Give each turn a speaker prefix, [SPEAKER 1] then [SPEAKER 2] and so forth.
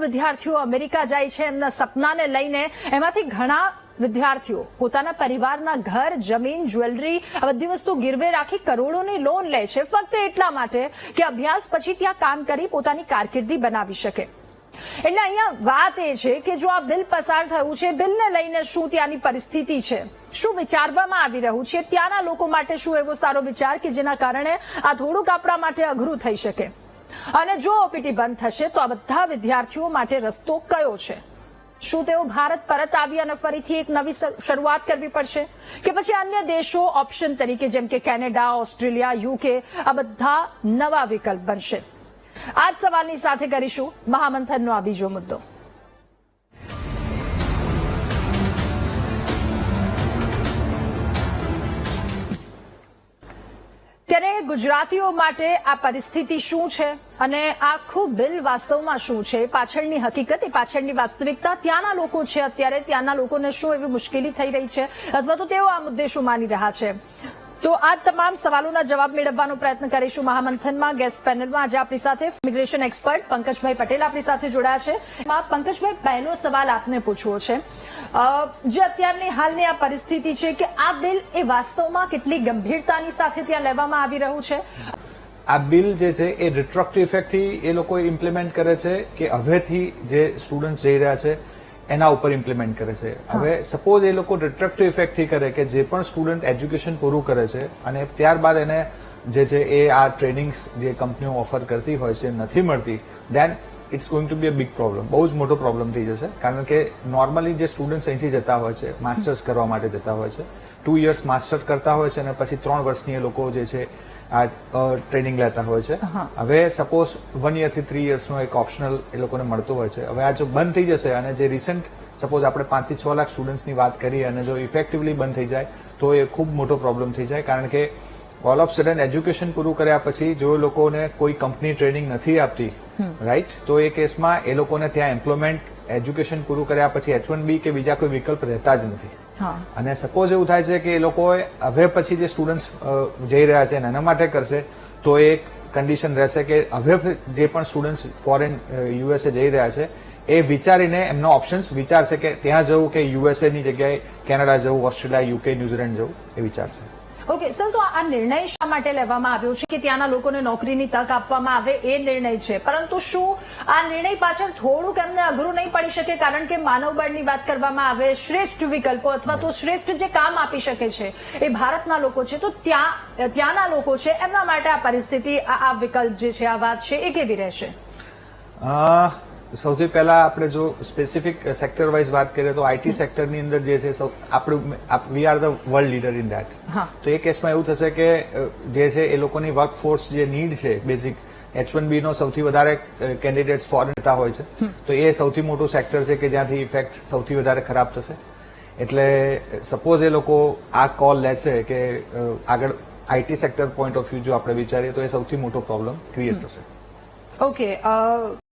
[SPEAKER 1] વિદ્યાર્થીઓ અમેરિકા જાય છે એમના સપનાને લઈને. એમાંથી ઘણા વિદ્યાર્થીઓ પોતાના પરિવારના ઘર, જમીન, જ્વેલરી આ બધી વસ્તુ ગીરવે રાખી કરોડોની લોન લે છે ફક્ત એટલા માટે કે અભ્યાસ પછી ત્યાં કામ કરી પોતાની કારકિર્દી બનાવી શકે. એટલે અહીંયા વાત એ છે કે જો આ બિલ પસાર થયું છે, બિલને લઈને શું ત્યાંની પરિસ્થિતિ છે, શું વિચારવામાં આવી રહ્યું છે, ત્યાંના લોકો માટે શું એવો સારો વિચાર કે જેના કારણે આ થોડુંક આપણા માટે અઘરું થઈ શકે. અને જો ઓપીટી બંધ થશે તો આ બધા વિદ્યાર્થીઓ માટે રસ્તો કયો છે? શું તેઓ ભારત પરત આવી અને ફરીથી એક નવી શરૂઆત કરવી પડશે કે પછી અન્ય દેશો ઓપ્શન તરીકે જેમ કે કેનેડા, ઓસ્ટ્રેલિયા, યુકે આ બધા નવા વિકલ્પ બનશે? આ જ સવાલની સાથે કરીશું મહામંથનનો આ બીજો મુદ્દો. ત્યારે ગુજરાતીઓ માટે આ પરિસ્થિતિ શું છે અને આખું બિલ વાસ્તવમાં શું છે, પાછળની હકીકત, પાછળની વાસ્તવિકતા, ત્યાંના લોકો છે અત્યારે, ત્યાંના લોકોને શું એવી મુશ્કેલી થઈ રહી છે અથવા તો તેઓ આ મુદ્દે શું માની રહ્યા છે, તો આ તમામ સવાલોના જવાબ મેળવવાનો પ્રયત્ન કરીશું મહામંથનમાં. ગેસ્ટ પેનલમાં આજે આપણી સાથે ઇમિગ્રેશન એક્સપર્ટ પંકજભાઈ પટેલ આપણી સાથે જોડાયા છે. પંકજભાઈ, પહેલો સવાલ આપને પૂછવો છે, જે અત્યારની હાલની આ પરિસ્થિતિ છે કે આ બિલ એ વાસ્તવમાં કેટલી ગંભીરતાની સાથે ત્યાં લેવામાં આવી રહ્યું છે?
[SPEAKER 2] આ બિલ જે છે એ રિટ્રોક્ટિવ ઇફેક્ટથી એ લોકો ઇમ્પ્લિમેન્ટ કરે છે કે હવેથી જે સ્ટુડન્ટ જઈ રહ્યા છે એના ઉપર ઇમ્પ્લિમેન્ટ કરે છે. હવે સપોઝ એ લોકો રિટ્રોક્ટિવ ઇફેક્ટથી કરે કે જે પણ સ્ટુડન્ટ એજ્યુકેશન પૂરું કરે છે અને ત્યારબાદ એને જે છે એ આ ટ્રેનિંગ્સ જે કંપનીઓ ઓફર કરતી હોય છે નથી મળતી, then it's going to be a big problem. બહુ જ મોટો પ્રોબ્લેમ થઈ જશે. કારણ કે નોર્મલી જે સ્ટુડન્ટ્સ અહીંથી જતા હોય છે, માસ્ટર્સ કરવા માટે જતા હોય છે, 2 years માસ્ટર કરતા હોય છે અને પછી 3 વર્ષની એ લોકો જે છે આ ટ્રેનિંગ લેતા હોય છે. હવે સપોઝ 1 year થી 3 years નો એક ઓપ્શનલ એ લોકોને મળતો હોય છે. હવે આ જો બંધ થઈ જશે અને જે રિસન્ટ સપોઝ આપણે 5 થી 6 લાખ સ્ટુડન્ટ્સની વાત કરીએ અને જો ઇફેક્ટિવલી બંધ થઈ જાય તો એ ખૂબ મોટો પ્રોબ્લેમ થઈ જાય. કારણ કે ઓલ ઓફ સડન એજ્યુકેશન પૂરું કર્યા પછી જો લોકોને કોઈ કંપની ટ્રેનિંગ નથી આપતી, રાઈટ, તો એ કેસમાં એ લોકોને ત્યાં એમ્પ્લોયમેન્ટ એજ્યુકેશન પૂરું કર્યા પછી H1B કે બીજા કોઈ વિકલ્પ રહેતા જ નથી. અને સપોઝ એવું થાય છે કે એ લોકો હવે પછી જે સ્ટુડન્ટ્સ જઈ રહ્યા છે એના માટે કરશે તો એક કન્ડિશન રહેશે કે હવે જે પણ સ્ટુડન્ટ્સ ફોરેન USA જઈ રહ્યા છે એ વિચારીને એમનો ઓપ્શન્સ વિચારશે કે ત્યાં જવું કે USA ની જગ્યાએ કેનેડા જવું, ઓસ્ટ્રેલિયા, યુકે, ન્યુઝીલેન્ડ જવું એ વિચારશે.
[SPEAKER 1] ઓકે સર, તો આ નિર્ણય શા માટે લેવામાં આવ્યો છે કે ત્યાંના લોકોને નોકરીની તક આપવામાં આવે એ નિર્ણય છે, પરંતુ શું આ નિર્ણય પાછળ થોડુંક એમને અઘરું નહીં પડી શકે? કારણ કે માનવબળની વાત કરવામાં આવે, શ્રેષ્ઠ વિકલ્પો અથવા તો શ્રેષ્ઠ જે કામ આપી શકે છે એ ભારતના લોકો છે, તો ત્યાંના લોકો છે એમના માટે આ પરિસ્થિતિ, આ વિકલ્પ જે છે, આ વાત છે એ કેવી રહેશે?
[SPEAKER 2] સૌથી પહેલા આપણે જો સ્પેસિફિક સેક્ટર વાઇઝ વાત કરીએ તો આઈટી સેક્ટરની અંદર જે છે આપણું we are the world leader in that. તો એ કેસમાં એવું થશે કે જે છે એ લોકોની વર્કફોર્સ જે નીડ છે બેઝિક H1B નો સૌથી વધારે કેન્ડિડેટ્સ ફોરેન જતા હોય છે, તો એ સૌથી મોટું સેક્ટર છે કે જ્યાંથી ઇફેક્ટ સૌથી વધારે ખરાબ થશે. એટલે સપોઝ એ લોકો આ કોલ લે છે કે આગળ IT sector point of view જો આપણે વિચારીએ તો એ સૌથી મોટો પ્રોબ્લેમ ક્રિએટ થશે.
[SPEAKER 1] ઓકે,